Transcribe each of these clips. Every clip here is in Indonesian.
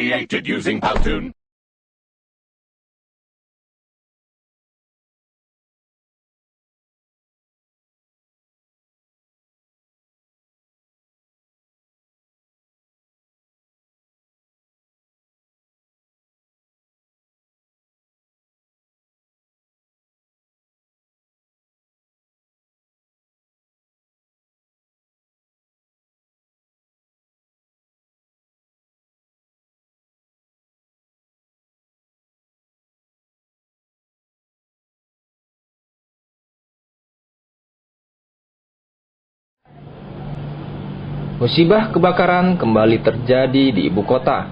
created using Powtoon. Musibah kebakaran kembali terjadi di ibu kota.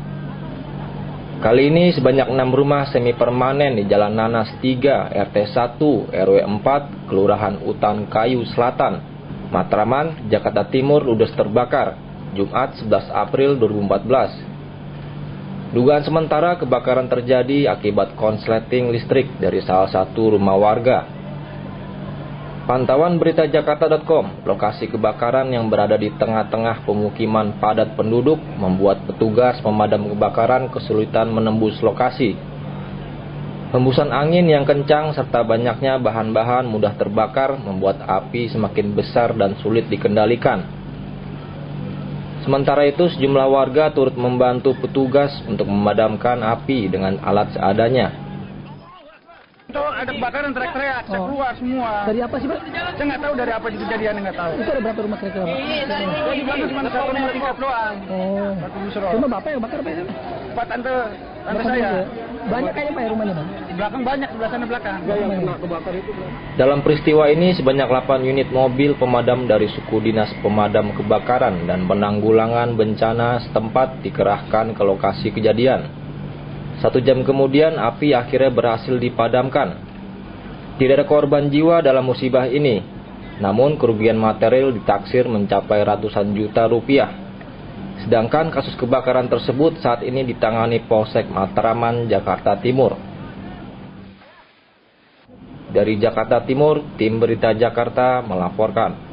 Kali ini sebanyak 6 rumah semi permanen di Jalan Nanas 3, RT 1, RW 4, Kelurahan Utan Kayu Selatan, Matraman, Jakarta Timur ludes terbakar, Jumat 11 April 2014. Dugaan sementara kebakaran terjadi akibat konsleting listrik dari salah satu rumah warga. Pantauan berita Jakarta.com, lokasi kebakaran yang berada di tengah-tengah pemukiman padat penduduk membuat petugas pemadam kebakaran kesulitan menembus lokasi. Hembusan angin yang kencang serta banyaknya bahan-bahan mudah terbakar membuat api semakin besar dan sulit dikendalikan. Sementara itu, sejumlah warga turut membantu petugas untuk memadamkan api dengan alat seadanya. Ada kebakaran, teriak-teriak, saya keluar semua. Dari apa sih, Pak? Saya nggak tahu dari apa kejadian, nggak tahu. Itu ada berapa rumah kira-kira, Pak? Di belakang cuma satu rumah tingkat doang. Oh. Cuma Bapak yang bakar, Pak? Pak tante saya. Banyak kayaknya, Pak, ya rumahnya, Pak? Di belakang banyak, di belakang belakang. Yang kena kebakar itu, Pak. Dalam peristiwa ini sebanyak 8 unit mobil pemadam dari suku dinas pemadam kebakaran dan penanggulangan bencana setempat dikerahkan ke lokasi kejadian. 1 jam kemudian api akhirnya berhasil dipadamkan. Tidak ada korban jiwa dalam musibah ini, namun kerugian material ditaksir mencapai ratusan juta rupiah. Sedangkan kasus kebakaran tersebut saat ini ditangani Polsek Matraman, Jakarta Timur. Dari Jakarta Timur, tim Berita Jakarta melaporkan.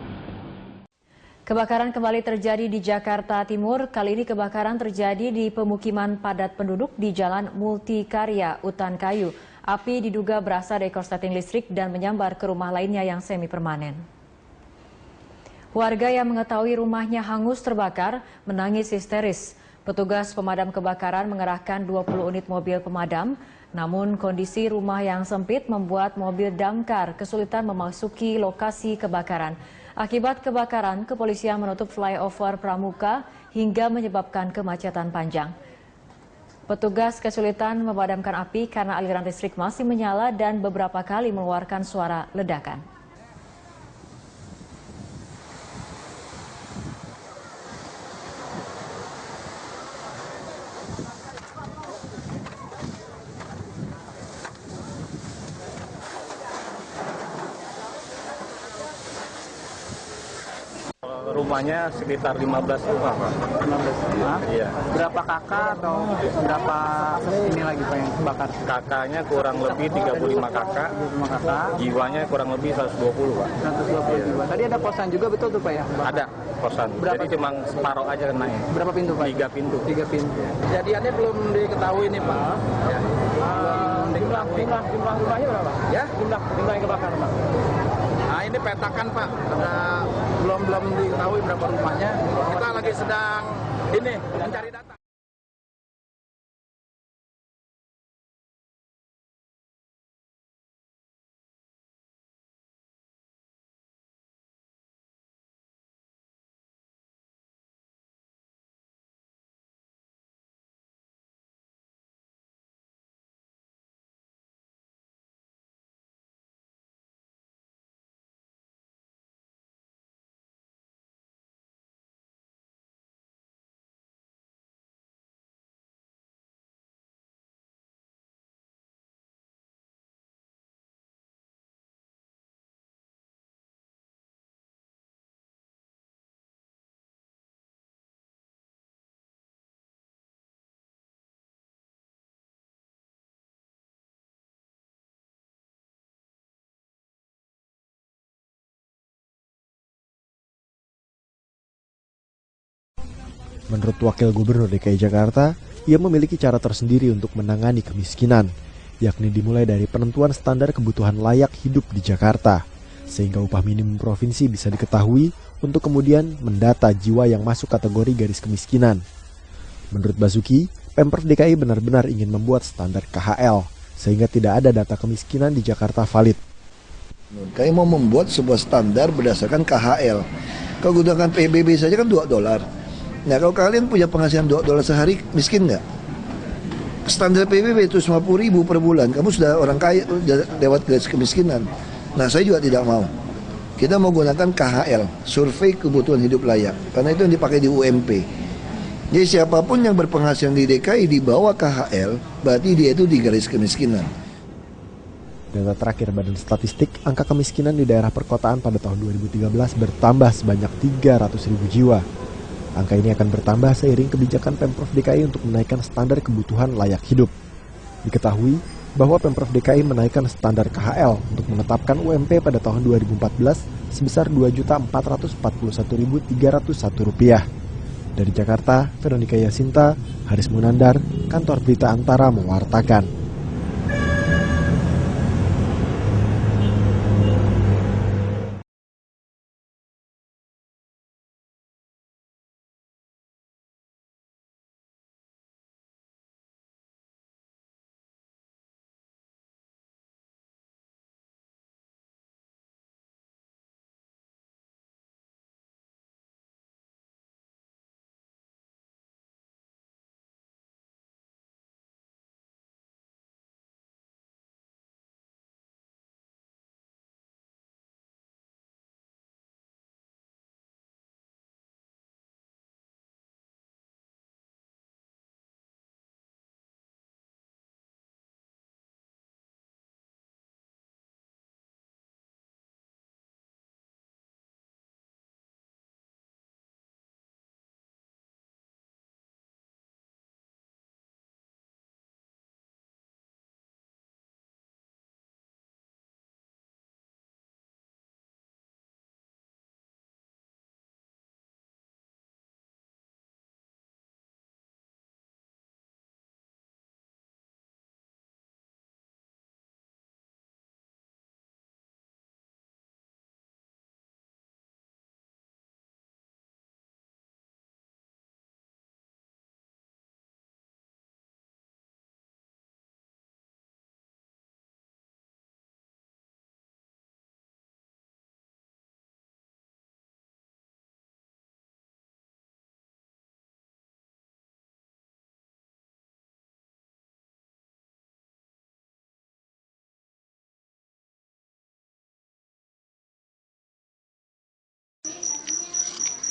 Kebakaran kembali terjadi di Jakarta Timur. Kali ini kebakaran terjadi di pemukiman padat penduduk di Jalan Multikarya, Utan Kayu. Api diduga berasal dari korsleting listrik dan menyambar ke rumah lainnya yang semi permanen. Warga yang mengetahui rumahnya hangus terbakar menangis histeris. Petugas pemadam kebakaran mengerahkan 20 unit mobil pemadam. Namun kondisi rumah yang sempit membuat mobil damkar kesulitan memasuki lokasi kebakaran. Akibat kebakaran, kepolisian menutup flyover Pramuka hingga menyebabkan kemacetan panjang. Petugas kesulitan memadamkan api karena aliran listrik masih menyala dan beberapa kali mengeluarkan suara ledakan. Rumahnya sekitar 15 rumah, Pak. 15 rumah? Iya. Berapa kakak atau berapa ini lagi, Pak, yang kebakar? Kakaknya kurang lebih 35 kakak. 35 kakak. Jiwanya kurang lebih 120, Pak. 120 jiwa. Tadi ada kosan juga, betul tuh, Pak, ya? Ada kosan. Berapa? Jadi cuma separuh aja kenanya. Berapa pintu, Pak? 3 pintu. 3 pintu. Kejadiannya belum diketahui nih, Pak. Ya. Jumlah rumahnya berapa? Ya? Jumlah yang kebakar, Pak? Nah, ini petakan, Pak. Ada belum diketahui berapa rumahnya. Kita lagi sedang ini mencari data. Menurut Wakil Gubernur DKI Jakarta, ia memiliki cara tersendiri untuk menangani kemiskinan, yakni dimulai dari penentuan standar kebutuhan layak hidup di Jakarta, sehingga upah minimum provinsi bisa diketahui untuk kemudian mendata jiwa yang masuk kategori garis kemiskinan. Menurut Basuki, Pemprov DKI benar-benar ingin membuat standar KHL, sehingga tidak ada data kemiskinan di Jakarta valid. Kami mau membuat sebuah standar berdasarkan KHL. Kalau gunakan PBB saja kan $2. Nah, kalau kalian punya penghasilan $2 sehari, miskin nggak? Standar PBB itu 50.000 per bulan. Kamu sudah orang kaya, sudah lewat garis kemiskinan. Nah, saya juga tidak mau. Kita mau gunakan KHL, survei kebutuhan hidup layak. Karena itu yang dipakai di UMP. Jadi siapapun yang berpenghasilan di DKI di bawah KHL, berarti dia itu di garis kemiskinan. Data terakhir Badan Statistik, angka kemiskinan di daerah perkotaan pada tahun 2013 bertambah sebanyak 300.000 jiwa. Angka ini akan bertambah seiring kebijakan Pemprov DKI untuk menaikkan standar kebutuhan layak hidup. Diketahui bahwa Pemprov DKI menaikkan standar KHL untuk menetapkan UMP pada tahun 2014 sebesar Rp2.441.301. Dari Jakarta, Veronica Yasinta, Haris Munandar, Kantor Berita Antara mewartakan.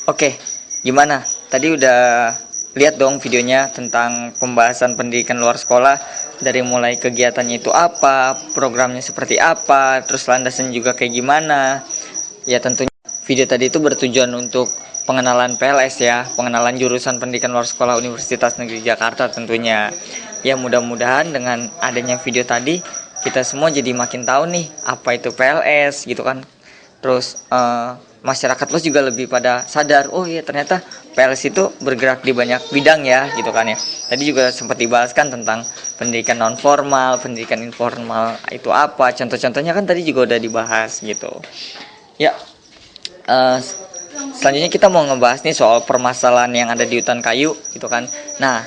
Oke, gimana? Tadi udah lihat dong videonya tentang pembahasan pendidikan luar sekolah, dari mulai kegiatannya itu apa, programnya seperti apa, terus landasan juga kayak gimana. Ya tentunya video tadi itu bertujuan untuk pengenalan PLS ya, pengenalan jurusan pendidikan luar sekolah Universitas Negeri Jakarta tentunya. Ya mudah-mudahan dengan adanya video tadi kita semua jadi makin tahu nih apa itu PLS gitu kan. Terus masyarakat luas juga lebih pada sadar, oh iya ternyata PLS itu bergerak di banyak bidang ya gitu kan ya. Tadi juga sempat dibahas kan tentang pendidikan non formal, pendidikan informal itu apa, contoh-contohnya kan tadi juga udah dibahas gitu. Ya, selanjutnya kita mau ngebahas nih soal permasalahan yang ada di hutan kayu gitu kan. Nah,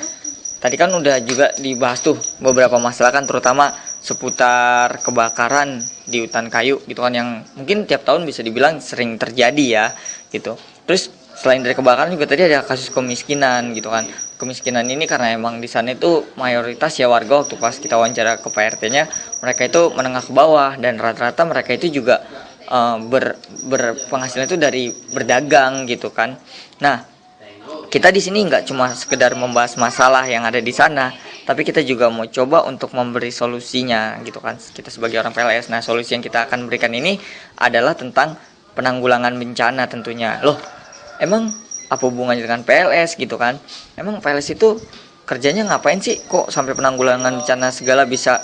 tadi kan udah juga dibahas tuh beberapa masalah kan, terutama seputar kebakaran di hutan kayu gitu kan, yang mungkin tiap tahun bisa dibilang sering terjadi ya gitu. Terus selain dari kebakaran juga tadi ada kasus kemiskinan gitu kan. Kemiskinan ini karena emang di sana itu mayoritas ya warga, waktu pas kita wawancara ke PRT-nya, mereka itu menengah ke bawah dan rata-rata mereka itu juga berpenghasilan itu dari berdagang gitu kan. Nah, kita di sini nggak cuma sekedar membahas masalah yang ada di sana, tapi kita juga mau coba untuk memberi solusinya gitu kan, kita sebagai orang PLS. Nah, solusi yang kita akan berikan ini adalah tentang penanggulangan bencana tentunya. Loh, emang apa hubungannya dengan PLS gitu kan? Emang PLS itu kerjanya ngapain sih? Kok sampai penanggulangan bencana segala bisa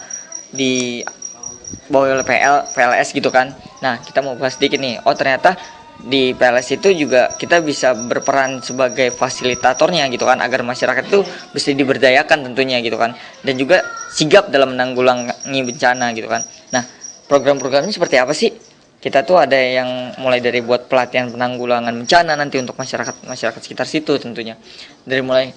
dibawa oleh PLS gitu kan? Nah, kita mau bahas sedikit nih. Oh, ternyata di PLS itu juga kita bisa berperan sebagai fasilitatornya gitu kan, agar masyarakat itu bisa diberdayakan tentunya gitu kan, dan juga sigap dalam menanggulangi bencana gitu kan. Nah, program-programnya seperti apa sih? Kita tuh ada yang mulai dari buat pelatihan penanggulangan bencana nanti untuk masyarakat sekitar situ tentunya. Dari mulai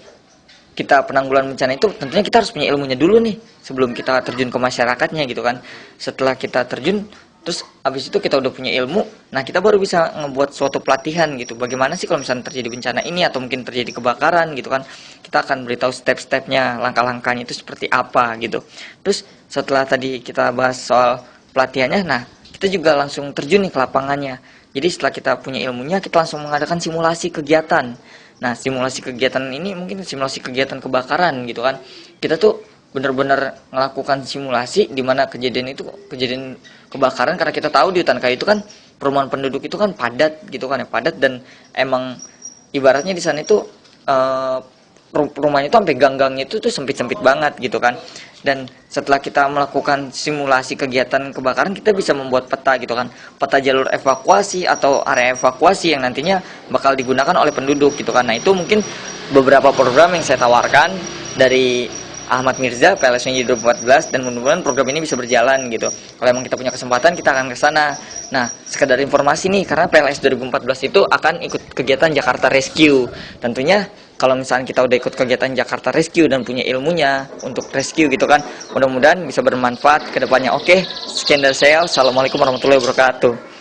kita penanggulangan bencana itu tentunya kita harus punya ilmunya dulu nih sebelum kita terjun ke masyarakatnya gitu kan. Setelah kita terjun, terus habis itu kita udah punya ilmu, nah kita baru bisa ngebuat suatu pelatihan gitu. Bagaimana sih kalau misalnya terjadi bencana ini atau mungkin terjadi kebakaran gitu kan. Kita akan beritahu step-stepnya, langkah-langkahnya itu seperti apa gitu. Terus setelah tadi kita bahas soal pelatihannya, nah kita juga langsung terjun nih ke lapangannya. Jadi setelah kita punya ilmunya, kita langsung mengadakan simulasi kegiatan. Nah, simulasi kegiatan ini mungkin simulasi kegiatan kebakaran gitu kan. Kita tuh benar-benar melakukan simulasi di mana kejadian kebakaran, karena kita tahu di hutan kayu itu kan perumahan penduduk itu kan padat gitu kan ya, padat, dan emang ibaratnya di sana itu rumahnya itu sampai gang-gangnya itu tuh sempit-sempit banget gitu kan. Dan setelah kita melakukan simulasi kegiatan kebakaran, kita bisa membuat peta gitu kan, peta jalur evakuasi atau area evakuasi yang nantinya bakal digunakan oleh penduduk gitu kan. Nah, itu mungkin beberapa program yang saya tawarkan dari Ahmad Mirza, PLS UNJ 2014, dan mudah-mudahan program ini bisa berjalan gitu. Kalau emang kita punya kesempatan, kita akan ke sana. Nah, sekedar informasi nih, karena PLS 2014 itu akan ikut kegiatan Jakarta Rescue. Tentunya kalau misalnya kita udah ikut kegiatan Jakarta Rescue dan punya ilmunya untuk rescue gitu kan, mudah-mudahan bisa bermanfaat ke depannya. Oke, sekian dari saya. Assalamualaikum warahmatullahi wabarakatuh.